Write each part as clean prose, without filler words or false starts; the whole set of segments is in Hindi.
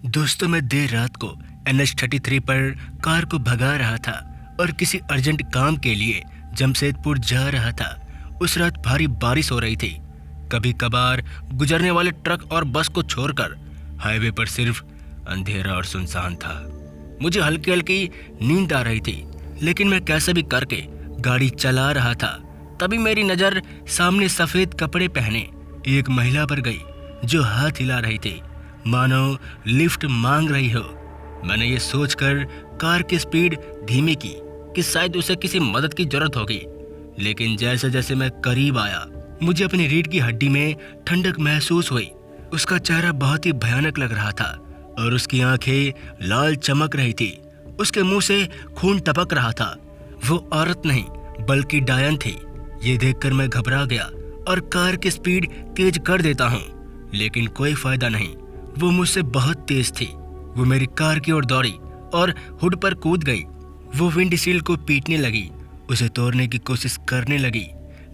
दोस्तों, मैं देर रात को NH-33 पर कार को भगा रहा था और किसी अर्जेंट काम के लिए जमशेदपुर जा रहा था। उस रात भारी बारिश हो रही थी। कभी कभार गुजरने वाले ट्रक और बस को छोड़कर हाईवे पर सिर्फ अंधेरा और सुनसान था। मुझे हल्की हल्की नींद आ रही थी, लेकिन मैं कैसे भी करके गाड़ी चला रहा था। तभी मेरी नज़र सामने सफ़ेद कपड़े पहने एक महिला पर गई, जो हाथ हिला रही थी, मानो लिफ्ट मांग रही हो। मैंने ये सोचकर कार की स्पीड धीमी की कि शायद उसे किसी मदद की जरूरत होगी, लेकिन जैसे जैसे मैं करीब आया, मुझे अपनी रीढ़ की हड्डी में ठंडक महसूस हुई। उसका चेहरा बहुत ही भयानक लग रहा था और उसकी आंखें लाल चमक रही थी। उसके मुंह से खून टपक रहा था। वो औरत नहीं बल्कि डायन थी। ये देखकर मैं घबरा गया और कार की स्पीड तेज कर देता हूँ, लेकिन कोई फायदा नहीं। वो मुझसे बहुत तेज थी। वो मेरी कार की ओर दौड़ी और हुड पर कूद गई। वो विंडशील्ड को पीटने लगी, उसे तोड़ने की कोशिश करने लगी।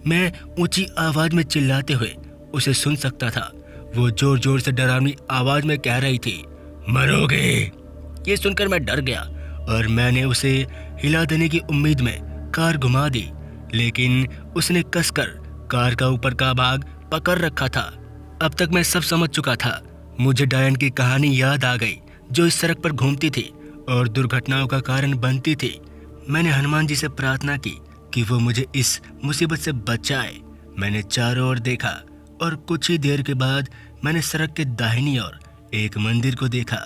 मैं ऊंची आवाज में चिल्लाते हुए उसे सुन सकता था। वो जोर जोर से डरावनी आवाज में कह रही थी, मरोगे। ये सुनकर मैं डर गया और मैंने उसे हिला देने की उम्मीद में कार घुमा दी, लेकिन उसने कसकर कार का ऊपर का भाग पकड़ रखा था। अब तक मैं सब समझ चुका था। मुझे डायन की कहानी याद आ गई, जो इस सड़क पर घूमती थी और दुर्घटनाओं का कारण बनती थी। मैंने हनुमान जी से प्रार्थना की कि वो मुझे इस मुसीबत से बचाए। मैंने चारों ओर देखा और कुछ ही देर के बाद मैंने सड़क के दाहिनी ओर एक मंदिर को देखा।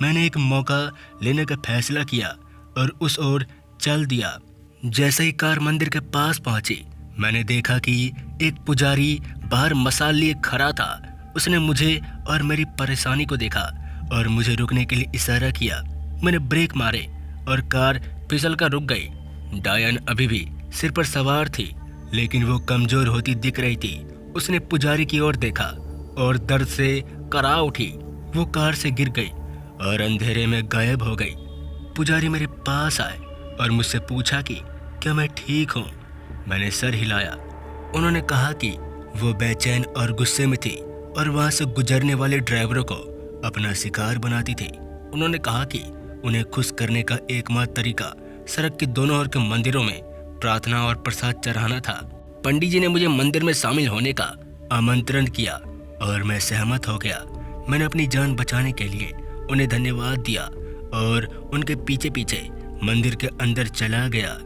मैंने एक मौका लेने का फैसला किया और उस ओर चल दिया। जैसे ही कार मंदिर के पास पहुंची, मैंने देखा कि एक पुजारी बाहर मसाल लिए खड़ा था। उसने मुझे और मेरी परेशानी को देखा और मुझे रुकने के लिए इशारा किया। मैंने ब्रेक मारे और कार फिसल कर रुक गई। डायन अभी भी सिर पर सवार थी, लेकिन वो कमजोर होती दिख रही थी। उसने पुजारी की ओर देखा और दर्द से करा उठी। वो कार से गिर गई और अंधेरे में गायब हो गई। पुजारी मेरे पास आए और मुझसे पूछा कि क्या मैं ठीक हूँ। मैंने सर हिलाया। उन्होंने कहा कि वो बेचैन और गुस्से में थी और वहाँ से गुजरने वाले ड्राइवरों को अपना शिकार बनाती थी। उन्होंने कहा कि उन्हें खुश करने का एकमात्र तरीका सड़क के दोनों ओर के मंदिरों में प्रार्थना और प्रसाद चढ़ाना था। पंडित जी ने मुझे मंदिर में शामिल होने का आमंत्रण किया और मैं सहमत हो गया। मैंने अपनी जान बचाने के लिए उन्हें धन्यवाद दिया और उनके पीछे पीछे मंदिर के अंदर चला गया।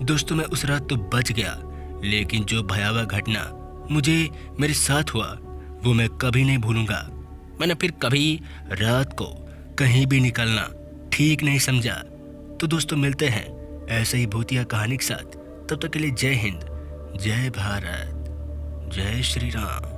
दोस्तों, मैं उस रात तो बच गया, लेकिन जो भयावह घटना मुझे मेरे साथ हुआ वो मैं कभी नहीं भूलूंगा। मैंने फिर कभी रात को कहीं भी निकलना ठीक नहीं समझा। तो दोस्तों, मिलते हैं ऐसे ही भूतिया कहानी के साथ। तब तक के लिए जय हिंद, जय भारत, जय श्री राम।